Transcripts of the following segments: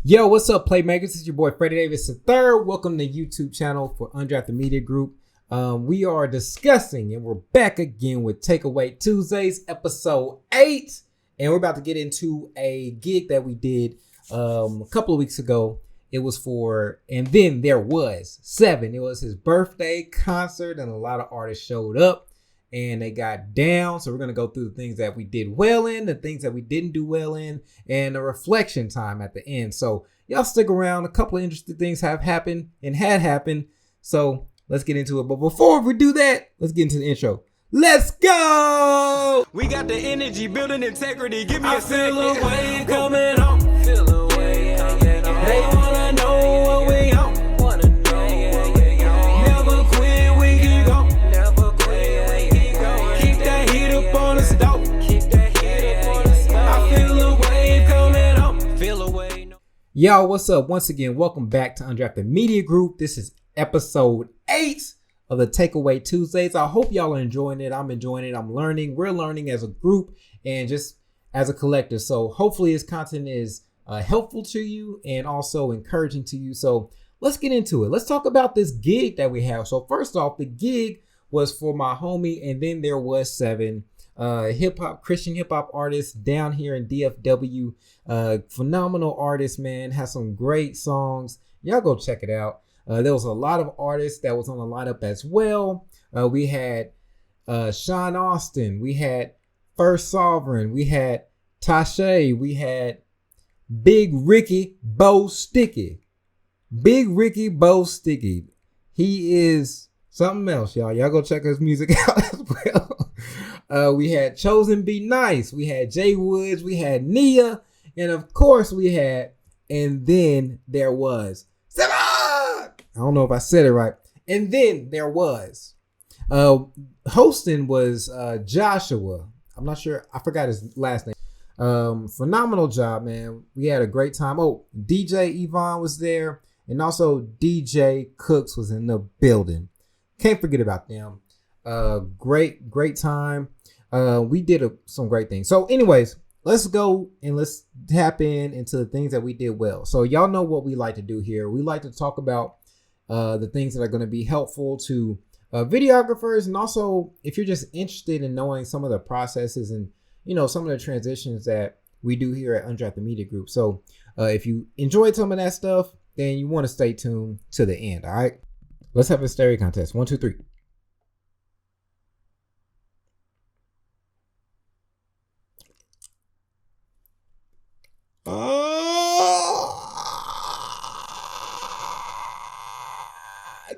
Yo, what's up, Playmakers? This is your boy Freddy Davis III. Welcome to the YouTube channel for Undrafted Media Group. We are discussing, and we're back again with Takeaway Tuesdays, episode 8. And we're about to get into a gig that we did a couple of weeks ago. It was for, and then there was 7. It was his birthday concert, and a lot of artists showed up and they got down. So we're going to go through the things that we did well in, the things that we didn't do well in, and a reflection time at the end. So y'all stick around. A couple of interesting things have happened and had happened. So let's get into it. But before we do that, let's get into the intro. Let's go! We got the energy, building integrity. Give me I a feel second. a wave coming on. Feel a wave coming on. They wanna know what we on. Wanna know what we on. Never quit, we keep going. Never quit, we keep going. Keep that heat up on the stove. Keep that heat up on the stove. I feel a wave coming on. Feel a wave. Y'all, what's up? Once again, welcome back to Undrafted Media Group. This is episode 8 of the Takeaway Tuesdays. I hope y'all are enjoying it. I'm enjoying it. I'm learning. We're learning as a group and just as a collective. So hopefully this content is helpful to you and also encouraging to you. So let's get into it. Let's talk about this gig that we have. So first off, the gig was for my homie, and then there was 7 Christian hip hop artists down here in DFW. Phenomenal artists, man. Has some great songs. Y'all go check it out. There was a lot of artists that was on the lineup as well. We had Sean Austin. We had First Sovereign. We had Tasha. We had Big Ricky Bo Sticky. Big Ricky Bo Sticky. He is something else, y'all. Y'all go check his music out as well. We had Chosen Be Nice. We had Jay Woods. We had Nia. And of course we had, and then there was Seven. I don't know if I said it right. And then there was hosting was Joshua. I'm not sure. I forgot his last name. Phenomenal job, man. We had a great time. Oh, DJ Yvonne was there. And also DJ Cooks was in the building. Can't forget about them. Great time. We did some great things. So anyways, let's go and let's tap into the things that we did well. So y'all know what we like to do here. We like to talk about the things that are going to be helpful to videographers, and also if you're just interested in knowing some of the processes and some of the transitions that we do here at Undrafted Media Group. So if you enjoyed some of that stuff, then you want to stay tuned to the end. All right, let's have a stereo contest. 1, 2, 3.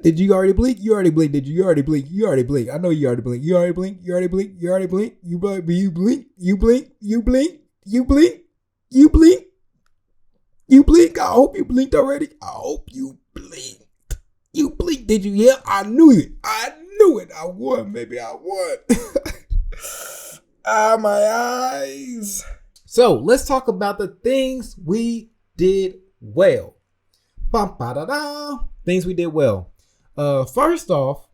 Did you already blink? You already blinked. Did you already blink? You already blink. I know you already blink. You already blink. You already blink. You already blink. You blink. You blink. You blink. You blink. You blink. You blink. You blink. I hope you blinked already. I hope you blinked. You blinked. Did you? Yeah, I knew it. I knew it. I won. Maybe I won. My eyes. So let's talk about the things we did well. Things we did well. First off,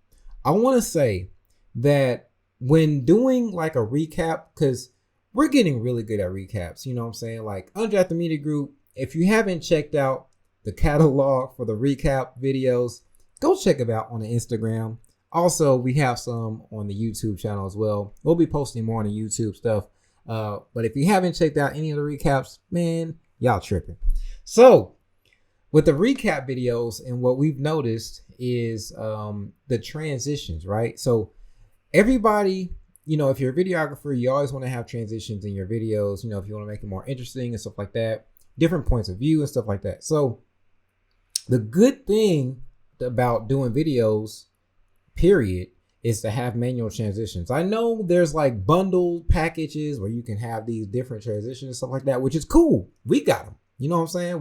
I want to say that when doing like a recap, because we're getting really good at recaps, you know what I'm saying? Like Undrafted Media Group, if you haven't checked out the catalog for the recap videos, go check it out on the Instagram. Also, we have some on the YouTube channel as well. We'll be posting more on the YouTube stuff. But if you haven't checked out any of the recaps, man, y'all tripping. So with the recap videos, and what we've noticed is the transitions, right? So everybody, if you're a videographer, you always want to have transitions in your videos, if you want to make it more interesting and stuff like that, different points of view and stuff like that. So the good thing about doing videos, period, is to have manual transitions. I know there's like bundled packages where you can have these different transitions and stuff like that, which is cool. We got them. You know what I'm saying?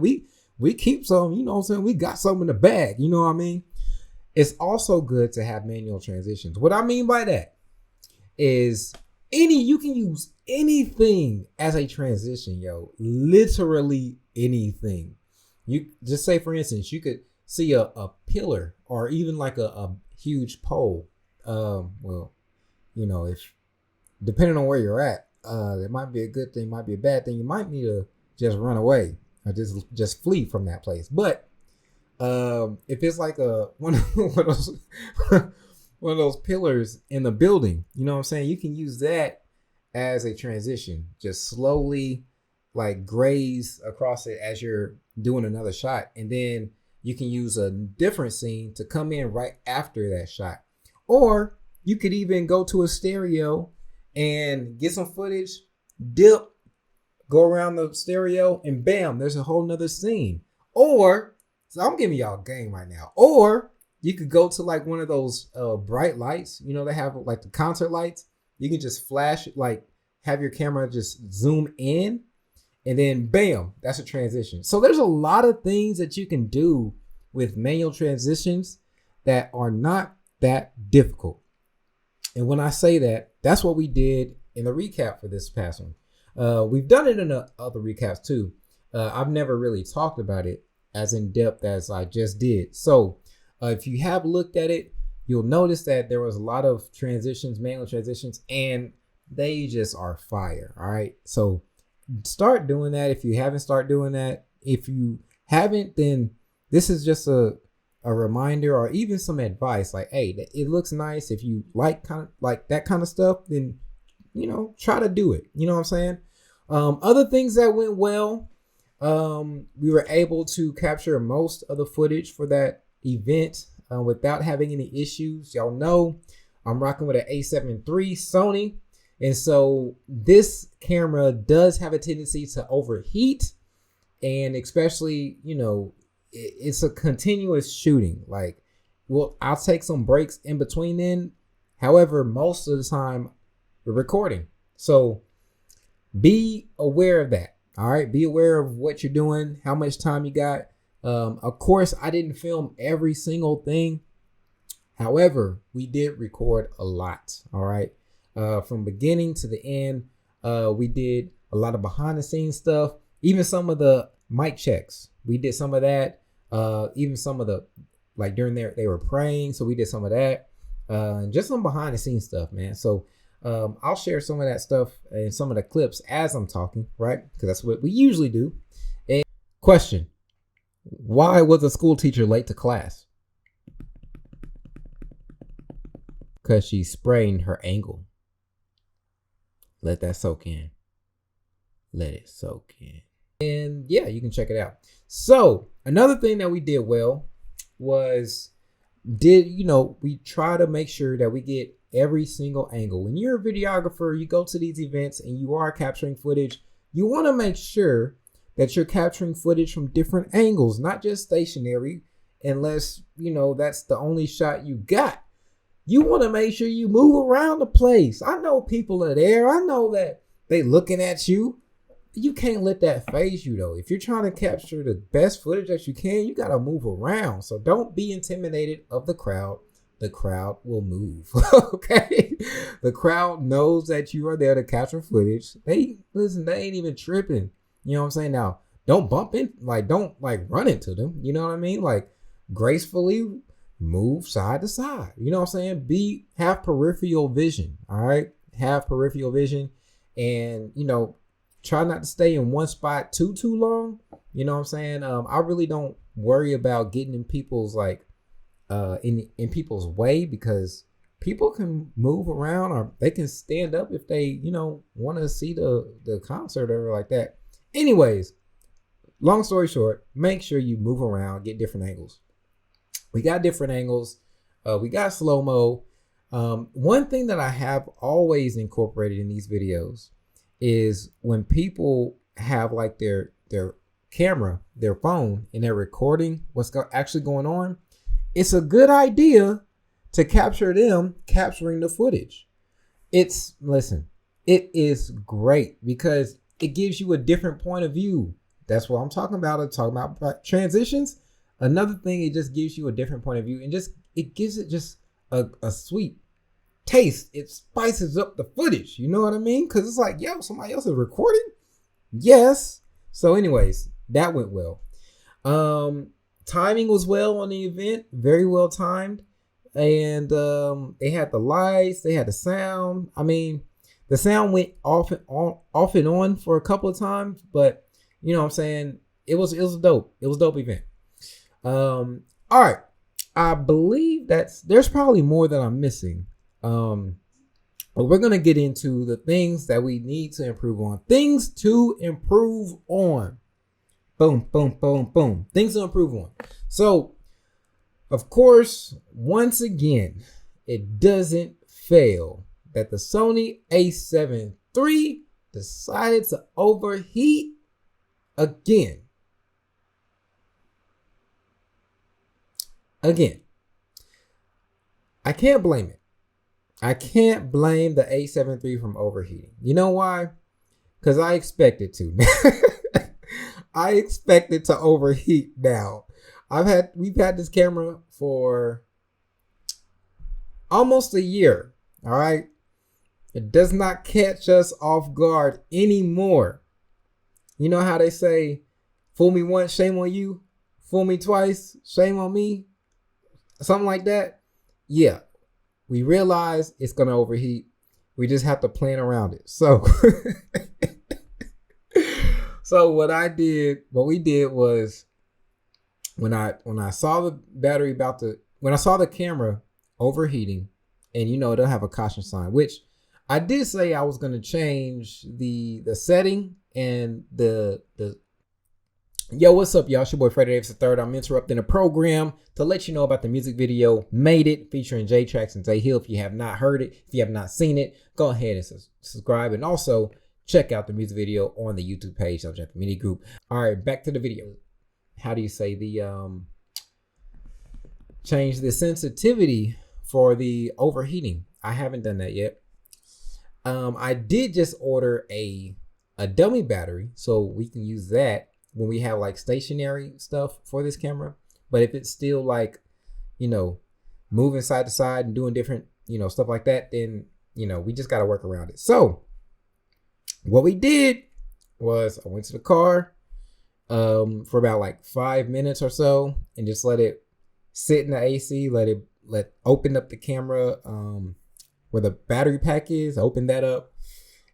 We keep some, you know what I'm saying? We got some in the bag, you know what I mean? It's also good to have manual transitions. What I mean by that is you can use anything as a transition, yo. Literally anything. You just say, for instance, you could see a pillar or even like a huge pole. If depending on where you're at, it might be a good thing, might be a bad thing. You might need to just run away. I just flee from that place. But if it's like one of those one of those pillars in the building, you know what I'm saying? You can use that as a transition. Just slowly like graze across it as you're doing another shot. And then you can use a different scene to come in right after that shot. Or you could even go to a stereo and get some footage, dip, go around the stereo, and bam, there's a whole nother scene. Or, so I'm giving y'all a game right now. Or you could go to like one of those bright lights, you know, they have like the concert lights. You can just flash, like have your camera just zoom in, and then bam, that's a transition. So there's a lot of things that you can do with manual transitions that are not that difficult. And when I say that, that's what we did in the recap for this past one. We've done it in the other recaps too. I've never really talked about it as in depth as I just did. So if you have looked at it, you'll notice that there was a lot of transitions, manual transitions, and they just are fire. All right. So start doing that. If you haven't started doing that, if you haven't, then this is just a reminder or even some advice. Like, hey, it looks nice. If you like kind of like that kind of stuff, then, you know, try to do it. You know what I'm saying? Other things that went well, we were able to capture most of the footage for that event without having any issues. Y'all know I'm rocking with an A7 III Sony. And so this camera does have a tendency to overheat, and especially, you know, it's a continuous shooting. Like, well, I'll take some breaks in between then. However, most of the time we're recording. So be aware of that. All right. Be aware of what you're doing, how much time you got. Of course, I didn't film every single thing. However, we did record a lot. All right. From beginning to the end, we did a lot of behind the scenes stuff, even some of the mic checks. We did some of that. Even some of the, like during there, they were praying. So we did some of that, and just some behind the scenes stuff, man. So I'll share some of that stuff and some of the clips as I'm talking, right? Because that's what we usually do. And question: why was a school teacher late to class? Because she sprained her ankle. Let that soak in. Let it soak in. And yeah, you can check it out. So another thing that we did well was we try to make sure that we get every single angle. When you're a videographer, you go to these events and you are capturing footage, you want to make sure that you're capturing footage from different angles, not just stationary, unless, you know, that's the only shot you got. You want to make sure you move around the place. I know people are there. I know that they looking at you. You can't let that phase you, though. If you're trying to capture the best footage that you can, you got to move around. So don't be intimidated of the crowd. The crowd will move. Okay? The crowd knows that you are there to capture footage. They ain't even tripping. You know what I'm saying? Now, don't bump in, don't run into them. You know what I mean? Like, gracefully move side to side. You know what I'm saying? Have peripheral vision. All right? Have peripheral vision, and, you know, try not to stay in one spot too long. You know what I'm saying? I really don't worry about getting in people's in people's way, because people can move around, or they can stand up if they, you know, want to see the concert or like that. Anyways, long story short, make sure you move around, get different angles. We got different angles. We got slow-mo. One thing that I have always incorporated in these videos is when people have like their camera, their phone, and they're recording what's actually going on, it's a good idea to capture them capturing the footage. It is great because it gives you a different point of view. That's what I'm talking about. I'm talking about transitions. Another thing, it just gives you a different point of view, and it gives it just a sweet taste. It spices up the footage. You know what I mean? Because it's like, yo, somebody else is recording. Yes. So anyways, that went well. Timing was well on the event. Very well timed. And they had the lights. They had the sound. I mean, the sound went off and on for a couple of times, but you know what I'm saying? it was dope. It was a dope event. All right. I believe there's probably more that I'm missing. But we're gonna get into the things that we need to improve on. Things to improve on. Boom, boom, boom, boom. Things to improve on. So, of course, once again, it doesn't fail that the Sony a7 III decided to overheat again. I can't blame it. I can't blame the a7 III from overheating. You know why? Because I expected to. I expected to overheat now. We've had this camera for almost a year. All right. It does not catch us off guard anymore. You know how they say, fool me once, shame on you. Fool me twice, shame on me. Something like that. Yeah. We realize it's going to overheat. We just have to plan around it. So, what we did was when I saw the battery when I saw the camera overheating, and it'll have a caution sign, which I did say I was going to change the setting and the yo, what's up, y'all? It's your boy Freddy III. I'm interrupting the program to let you know about the music video Made It featuring J Trax and Zay Hill. If you have not heard it, if you have not seen it, go ahead and subscribe, and also check out the music video on the YouTube page of the Media Group. All right, back to the video. How do you say change the sensitivity for the overheating? I haven't done that yet. I did just order a dummy battery, so we can use that when we have like stationary stuff for this camera. But if it's still like, moving side to side and doing different, stuff like that, then, we just got to work around it. So what we did was I went to the car for about like 5 minutes or so and just let it sit in the AC, open up the camera where the battery pack is, open that up,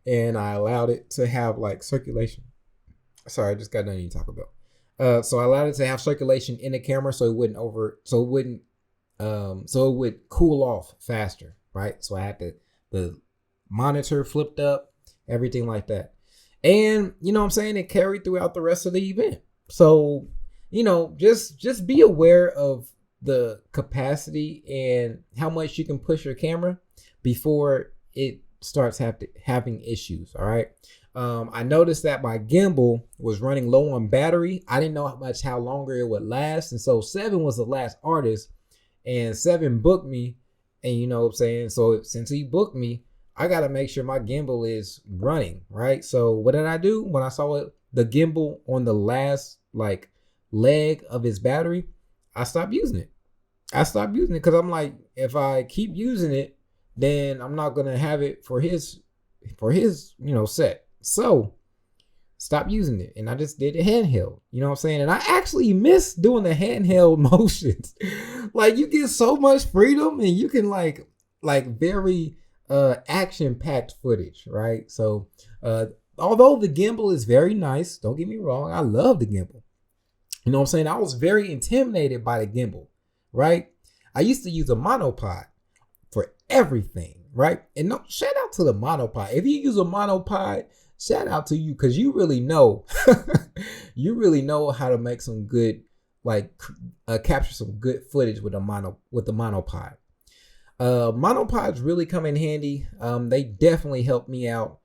and I allowed it to have like circulation. Sorry, I just got done eating Taco Bell. So I allowed it to have circulation in the camera so it would cool off faster, right? So I had the monitor flipped up, everything like that. And it carried throughout the rest of the event. So, just be aware of the capacity and how much you can push your camera before it starts having issues. All right. I noticed that my gimbal was running low on battery. I didn't know how longer it would last. And so 7 was the last artist, and 7 booked me. And so since he booked me, I got to make sure my gimbal is running, right? So what did I do when I saw the gimbal on the last leg of his battery? I stopped using it. Because I'm like, if I keep using it, then I'm not going to have it for his set. So stop using it. And I just did it handheld. You know what I'm saying? And I actually miss doing the handheld motions. You get so much freedom, and you can like very action-packed footage, right? So although the gimbal is very nice, don't get me wrong, I love the gimbal. You know what I'm saying? I was very intimidated by the gimbal, right? I used to use a monopod for everything, right? And shout out to the monopod. If you use a monopod, shout out to you, because you really know how to make some good, capture some good footage with the monopod. Monopods really come in handy. They definitely helped me out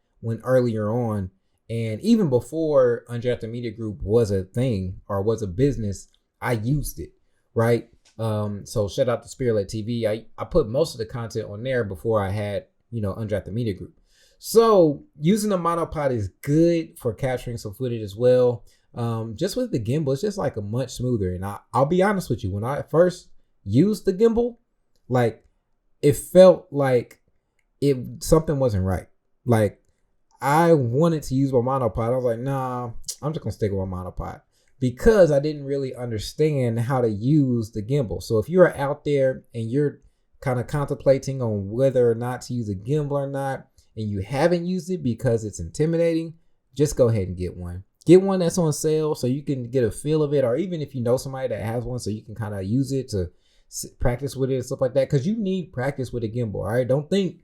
earlier on, and even before Undrafted Media Group was a thing or was a business, I used it, right? So shout out to Spirit TV. I put most of the content on there before I had, Undrafted Media Group. So using a monopod is good for capturing some footage as well. Just with the gimbal, it's just a much smoother. And I'll be honest with you, when I first used the gimbal, it felt like something wasn't right. I wanted to use my monopod. I was like, nah, I'm just gonna stick with my monopod, because I didn't really understand how to use the gimbal. So if you're out there and you're kind of contemplating on whether or not to use a gimbal or not, and you haven't used it because it's intimidating, just go ahead and get one. get one that's on sale so you can get a feel of it, or even if you know somebody that has one, so you can kind of use it to practice with it and stuff like that, because you need practice with a gimbal. All right, don't think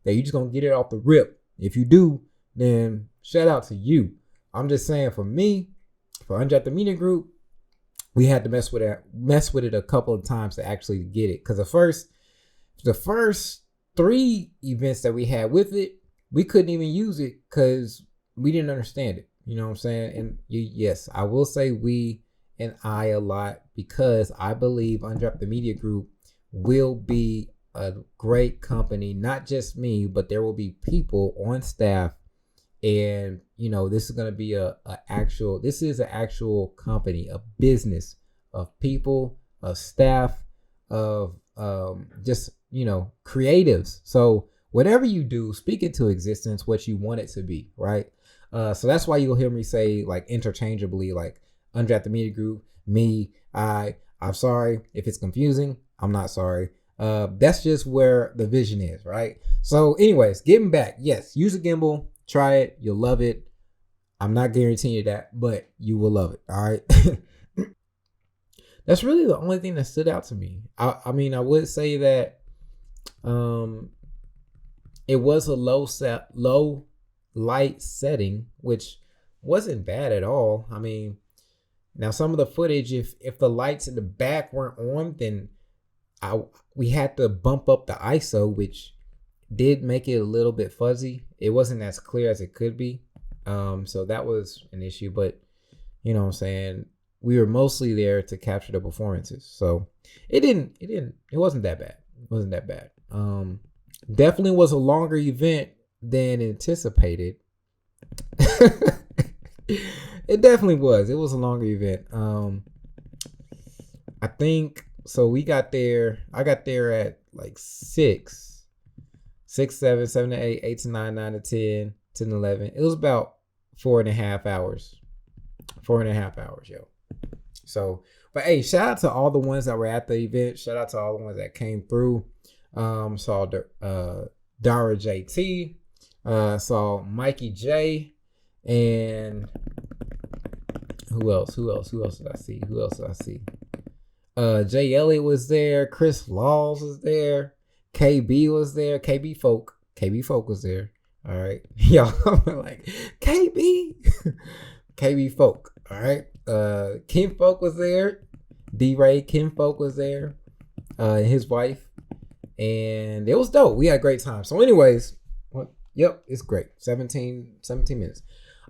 that you're just gonna get it off the rip. If you do, then shout out to you. I'm just saying, for me, for Undrafted Media Group, we had to mess with it a couple of times to actually get it, because the first 3 events that we had with it, we couldn't even use it because we didn't understand it. You know what I'm saying? And yes, I will say we and I a lot, because I believe Undrafted Media Group will be a great company. Not just me, but there will be people on staff, and this is going to be an actual company, a business of people, of staff, of just creatives. So whatever you do, speak it to existence what you want it to be, right? So that's why you'll hear me say, like, interchangeably, like, Undrafted Media Group, me, I'm sorry if it's confusing. I'm not sorry. That's just where the vision is, right? So anyways, getting back, yes, use a gimbal, try it, you'll love it. I'm not guaranteeing you that, but you will love it. All right. That's really the only thing that stood out to me. I mean, I would say that it was a low light setting, which wasn't bad at all. I mean, now some of the footage, if the lights in the back weren't on, then we had to bump up the ISO, which did make it a little bit fuzzy. It wasn't as clear as it could be. So that was an issue, but you know what I'm saying, we were mostly there to capture the performances. So it wasn't that bad. It wasn't that bad. Definitely was a longer event than anticipated. It definitely was. It was a longer event. I think so. I got there at like 6, 7, 7 to 8, 8 to 9, 9 to 10, 10 to 11. It was about 4.5 hours. 4.5 hours, yo. So, but hey, shout out to all the ones that were at the event. Shout out to all the ones that came through. Saw Dara JT, saw Mikey J, and who else did I see? Jay Elliott was there. Chris Laws was there. KB was there. KB Folk was there. All right. Y'all, I'm like, KB Folk. All right. Kim Folk was there. D-Ray Kim Folk was there. His wife. And it was dope. We had a great time. So anyways, yep, it's great. 17 minutes.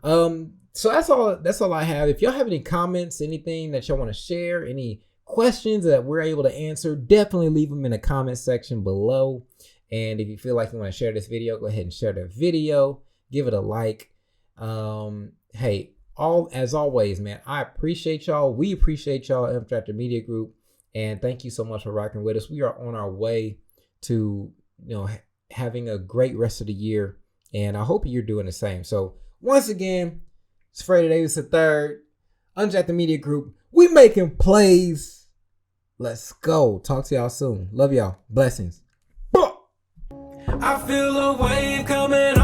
So that's all I have. If y'all have any comments, anything that y'all want to share, any questions that we're able to answer, definitely leave them in the comment section below. And if you feel like you want to share this video, go ahead and share the video. Give it a like. Hey, as always, man, I appreciate y'all. We appreciate y'all, Undrafted Media Group. And thank you so much for rocking with us. We are on our way to having a great rest of the year, and I hope you're doing the same. So once again, it's Freddy Davis III, Undrafted Media Group. We making plays. Let's go. Talk to y'all soon. Love y'all. Blessings. I feel a wave coming